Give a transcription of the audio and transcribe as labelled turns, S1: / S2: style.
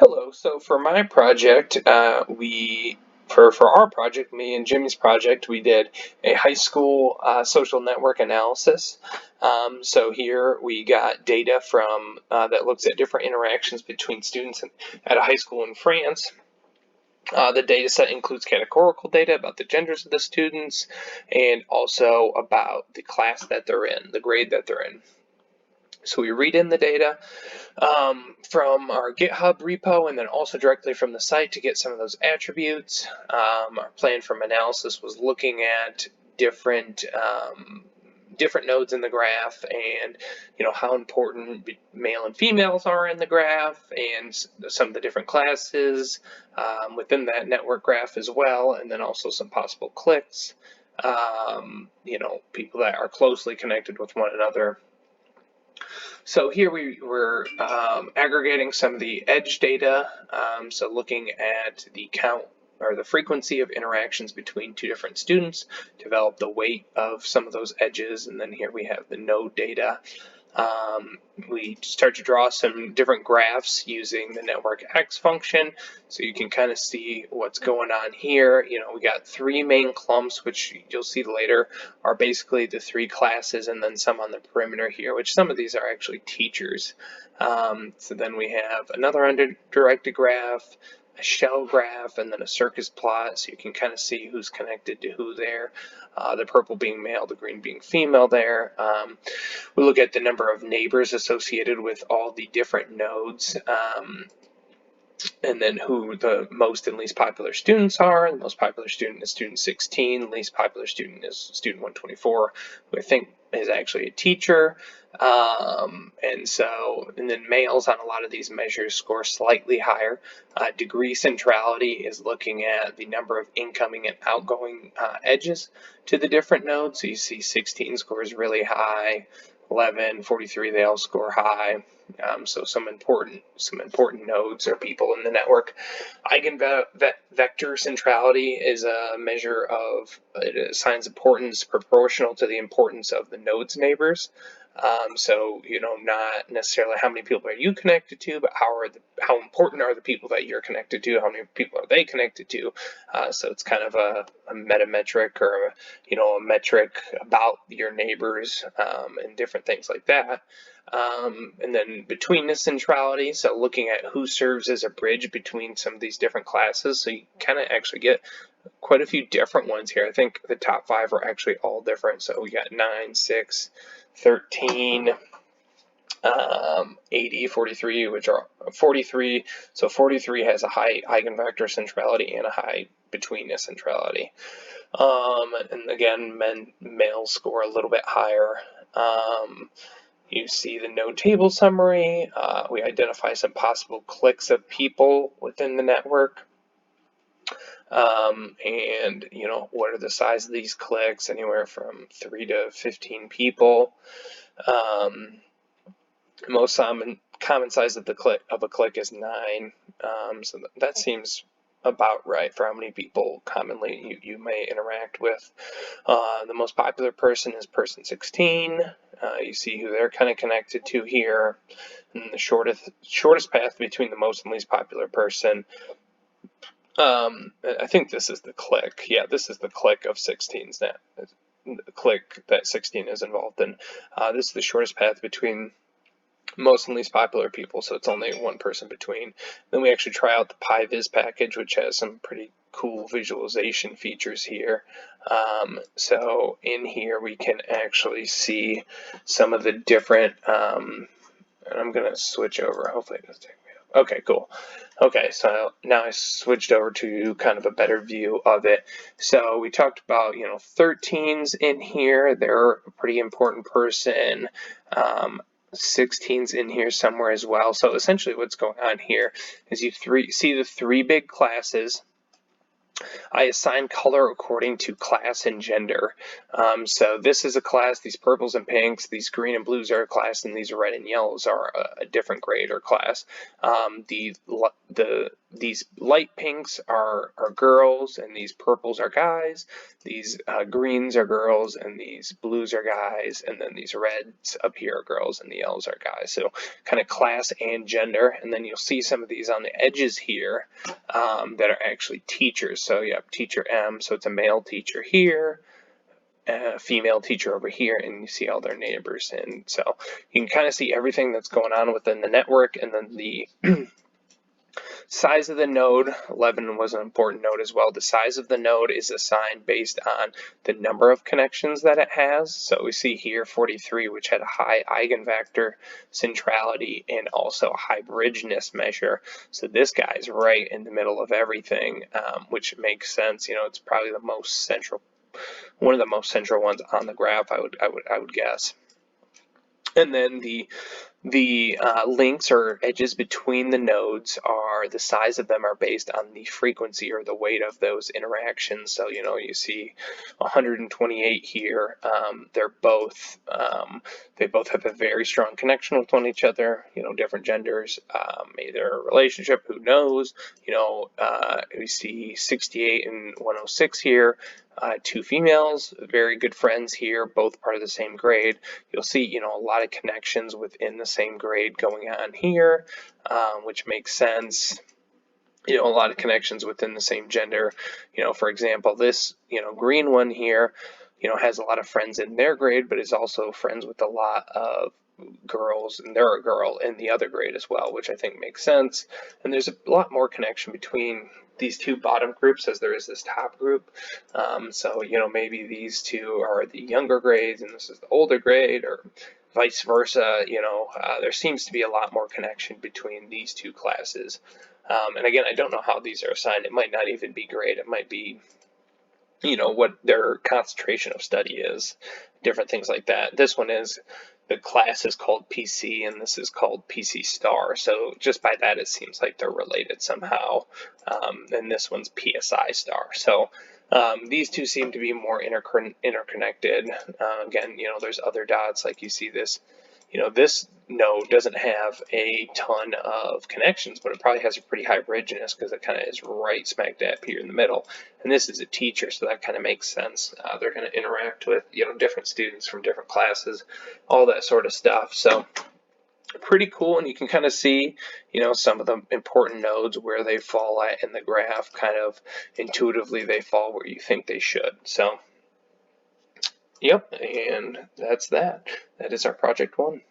S1: Hello. So for my project, for our project, me and Jimmy's project, we did a high school social network analysis. So here we got data from that looks at different interactions between students at a high school in France. The data set includes categorical data about the genders of the students and also about the class that they're in, the grade that they're in. So we read in the data from our GitHub repo and then also directly from the site to get some of those attributes. Our plan from analysis was looking at different nodes in the graph and how important male and females are in the graph and some of the different classes within that network graph as well, and then also some possible cliques, people that are closely connected with one another. So here we were aggregating some of the edge data, so looking at the count or the frequency of interactions between two different students, develop the weight of some of those edges, and then here we have the node data. We start to draw some different graphs using the network X function, so you can kind of see what's going on here. We got three main clumps, which you'll see later are basically the three classes, and then some on the perimeter here, which some of these are actually teachers. So then we have another undirected graph, a shell graph, and then a circus plot, so you can kind of see who's connected to who there. The purple being male, the green being female there. We look at the number of neighbors associated with all the different nodes, and then who the most and least popular students are. The most popular student is student 16, the least popular student is student 124, who I think is actually a teacher. And then males on a lot of these measures score slightly higher. Degree centrality is looking at the number of incoming and outgoing edges to the different nodes. So you see 16 scores really high, 11, 43, they all score high. So some important nodes or people in the network. Eigenvector centrality is a measure of, it assigns importance proportional to the importance of the node's neighbors. So not necessarily how many people are you connected to, but how important are the people that you're connected to? How many people are they connected to? So it's kind of a meta metric or a metric about your neighbors and different things like that. And then betweenness centrality, so looking at who serves as a bridge between some of these different classes. So you kind of actually get quite a few different ones here. I think the top 5 are actually all different. So we got 9, 6, 13, 80, 43, which are 43. So 43 has a high eigenvector centrality and a high betweenness centrality. And again, males score a little bit higher. You see the node table summary. We identify some possible cliques of people within the network. And what are the size of these cliques? Anywhere from 3 to 15 people. Most common size of a clique is 9. So that seems about right for how many people commonly you may interact with. The most popular person is person 16. You see who they're kind of connected to here. And the shortest path between the most and least popular person. I think this is the clique. Yeah, this is the clique of 16's now. The clique that 16 is involved in. This is the shortest path between most and least popular people, so it's only one person between. Then we actually try out the PyVis package, which has some pretty cool visualization features here. So in here we can actually see some of the different, and I'm going to switch over. Hopefully it doesn't take me up. Okay, cool. Okay, so now I switched over to kind of a better view of it. So we talked about, 13's in here. They're a pretty important person. 16's in here somewhere as well. So essentially what's going on here is you see the 3 big classes, I assign color according to class and gender. So this is a class, these purples and pinks, these green and blues are a class, and these red and yellows are a different grade or class. These light pinks are girls, and these purples are guys. These greens are girls, and these blues are guys, and then these reds up here are girls, and the yellows are guys. So kind of class and gender, and then you'll see some of these on the edges here that are actually teachers. So you have teacher M, so it's a male teacher here, a female teacher over here, and you see all their neighbors. And so you can kind of see everything that's going on within the network, and then the size of the node. 11 was an important node as well. The size of the node is assigned based on the number of connections that it has. So we see here 43, which had a high eigenvector centrality and also a high bridgeness measure. So this guy's right in the middle of everything, which makes sense. You know, it's probably the most central, one of the most central ones on the graph, I would guess. And then the links or edges between the nodes are, the size of them are based on the frequency or the weight of those interactions. So, you know, you see 128 here. They both have a very strong connection with one each other, you know, different genders, either a relationship, who knows, you know, we see 68 and 106 here. Two females, very good friends here, both part of the same grade. You'll see, you know, a lot of connections within the same grade going on here, which makes sense. You know, a lot of connections within the same gender. You know, for example, this, you know, green one here, you know, has a lot of friends in their grade, but is also friends with a lot of girls, and they're a girl in the other grade as well, which I think makes sense. And there's a lot more connection between these two bottom groups as there is this top group. So, you know, maybe these two are the younger grades and this is the older grade, or vice versa. You know, there seems to be a lot more connection between these two classes. And again, I don't know how these are assigned. It might not even be grade. It might be, you know, what their concentration of study is, different things like that. This one is, the class is called PC, and this is called PC star. So just by that, it seems like they're related somehow. And this one's PSI star. So these two seem to be more interconnected. Again, you know, there's other dots, like you see this. You know, this node doesn't have a ton of connections, but it probably has a pretty high bridgeness because it kind of is right smack dab here in the middle. And this is a teacher, so that kind of makes sense. They're going to interact with, you know, different students from different classes, all that sort of stuff. So pretty cool, and you can kind of see, you know, some of the important nodes where they fall at in the graph. Kind of intuitively, they fall where you think they should. So, yep, and that's that. That is our project 1.